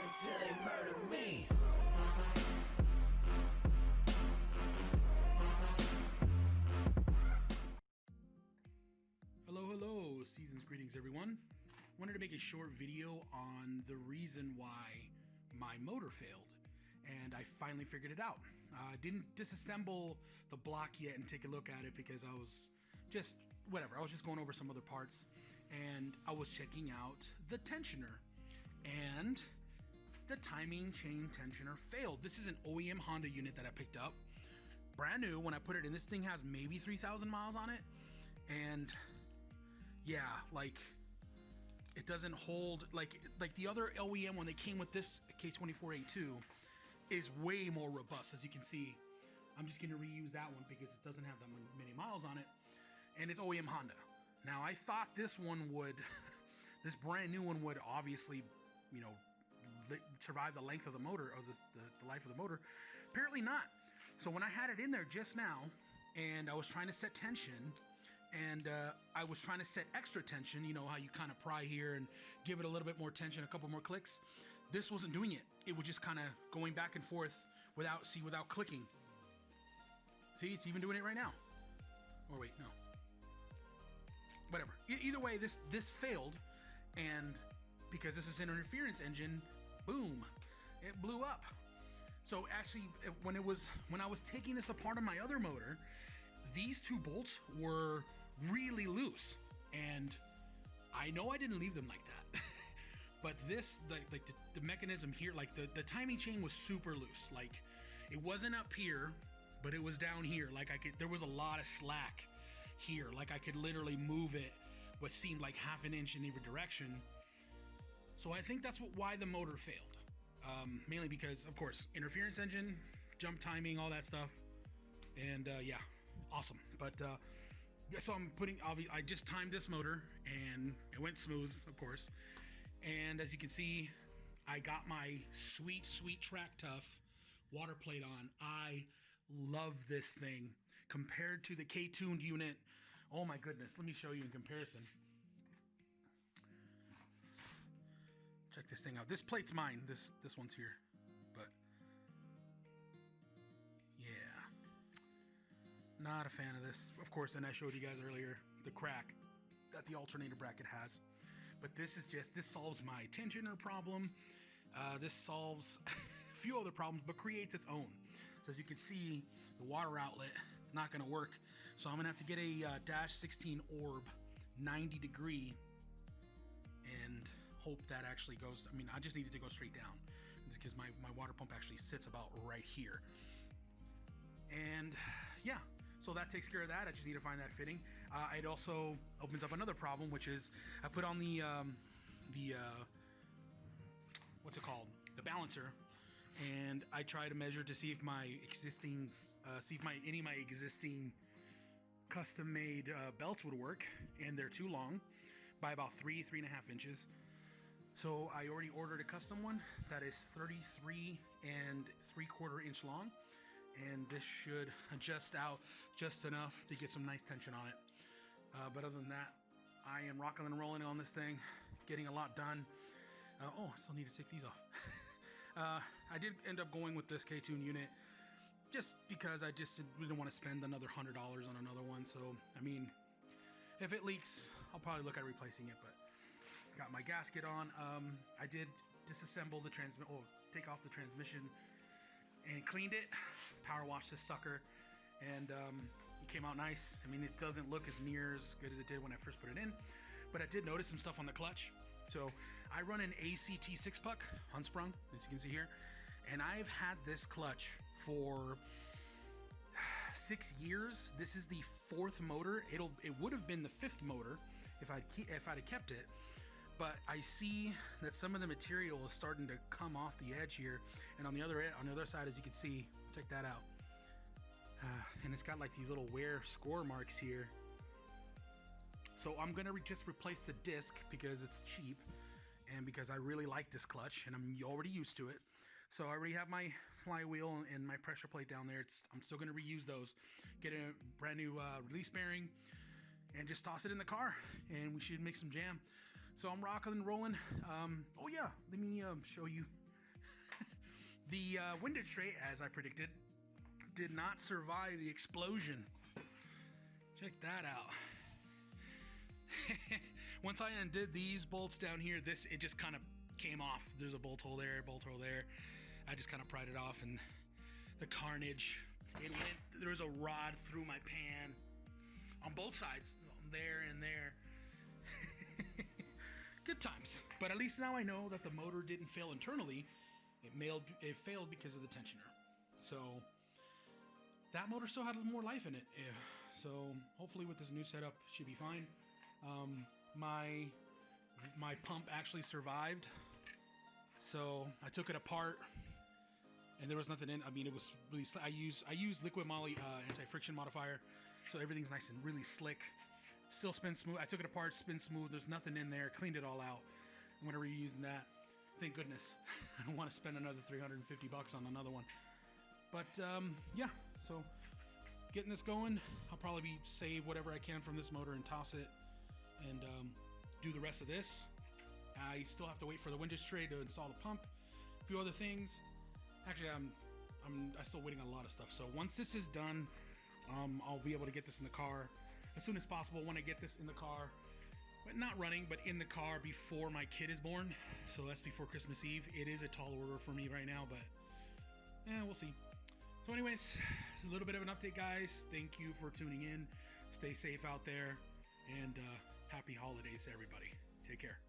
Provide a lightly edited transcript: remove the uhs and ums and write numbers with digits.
until they murder me. Hello, season's greetings everyone. Wanted to make a short video on the reason why my motor failed, and I finally figured it out. Didn't disassemble the block yet and take a look at it because I was just going over some other parts, and I was checking out the tensioner, and the timing chain tensioner failed. This is an OEM Honda unit that I picked up, brand new. When I put it in, this thing has maybe 3,000 miles on it, and yeah, like it doesn't hold like the other OEM when they came with this K24A2 is way more robust. As you can see, I'm just going to reuse that one because it doesn't have that many miles on it, and it's OEM Honda. Now I thought this one would, this brand new one would obviously, you know, survive the length of the motor, or the life of the motor. Apparently not. So when I had it in there just now, and I was trying to set tension, and I was trying to set extra tension, you know how you kind of pry here and give it a little bit more tension, a couple more clicks. This wasn't doing it. It was just kind of going back and forth without clicking. See, it's even doing it right now. Or wait, no. Whatever. Either way, this failed, and because this is an interference engine, boom, it blew up. So actually, when I was taking this apart on my other motor, these two bolts were really loose, and I know I didn't leave them like that. But this, like the mechanism here, like the timing chain was super loose. Like it wasn't up here, but it was down here. Like there was a lot of slack here. Like I could literally move it what seemed like half an inch in either direction. So I think that's why the motor failed. Mainly because, of course, interference engine, jump timing, all that stuff. And yeah, awesome. But yeah, so I just timed this motor, and it went smooth, of course. And as you can see, I got my sweet Track Tough water plate on. I love this thing compared to the K-tuned unit. Oh my goodness, let me show you in comparison. Check this thing out. This plate's mine. This one's here, but yeah, not a fan of this. Of course, and I showed you guys earlier the crack that the alternator bracket has. But this solves my tensioner problem. This solves a few other problems, but creates its own. So as you can see, the water outlet not going to work. So I'm gonna have to get a dash 16 orb 90 degree and hope that actually goes. I mean, I just need it to go straight down because my water pump actually sits about right here. And yeah, so that takes care of that. I just need to find that fitting. It also opens up another problem, which is I put on the what's it called? The balancer, and I try to measure to see if my existing any of my existing custom-made belts would work, and they're too long by about 3.5 inches. So I already ordered a custom one that is 33 3/4 inch long, and this should adjust out just enough to get some nice tension on it. But other than that, I am rocking and rolling on this thing, getting a lot done. Oh, I still need to take these off. I did end up going with this K-Tune unit just because I just didn't want to spend another $100 on another one. So, I mean, if it leaks, I'll probably look at replacing it, but got my gasket on. I did disassemble the take off the transmission and cleaned it, power washed this sucker, and it came out nice. I mean, it doesn't look as near as good as it did when I first put it in, but I did notice some stuff on the clutch. So I run an ACT 6-puck unsprung, as you can see here, and I've had this clutch for 6 years. This is the 4th motor. It would have been the 5th motor if I'd kept it, but I see that some of the material is starting to come off the edge here, and on the other side, as you can see, check that out, and it's got like these little wear score marks here. So I'm gonna just replace the disc because it's cheap, and because I really like this clutch, and I'm already used to it. So I already have my flywheel and my pressure plate down there. I'm still gonna reuse those. Get a brand new release bearing, and just toss it in the car, and we should make some jam. So I'm rocking and rolling. Oh yeah, let me show you The windage tray, as I predicted, did not survive the explosion. Check that out. Once I undid these bolts down here, it just kind of came off. There's a bolt hole there, bolt hole there. I just kind of pried it off, and the carnage, there was a rod through my pan on both sides, there and there. Good times. But at least now I know that the motor didn't fail internally. It failed because of the tensioner. So that motor still had a little more life in it. Yeah. So hopefully with this new setup, it should be fine. My pump actually survived. So I took it apart, and there was nothing in. I mean, it was really. I use liquid moly anti-friction modifier, so everything's nice and really slick. Still spins smooth. I took it apart, spins smooth. There's nothing in there. Cleaned it all out. I'm gonna be reusing that. Thank goodness. I don't want to spend another $350 on another one. But yeah. So getting this going. I'll probably save whatever I can from this motor and toss it, and do the rest of this. I still have to wait for the windage tray to install the pump, a few other things. Actually, I'm still waiting on a lot of stuff. So once this is done, I'll be able to get this in the car as soon as possible. When I get this in the car, but not running, but in the car before my kid is born. So that's before Christmas Eve. It is a tall order for me right now, but yeah, we'll see. So anyways, it's a little bit of an update, guys. Thank you for tuning in. Stay safe out there, and happy holidays to everybody. Take care.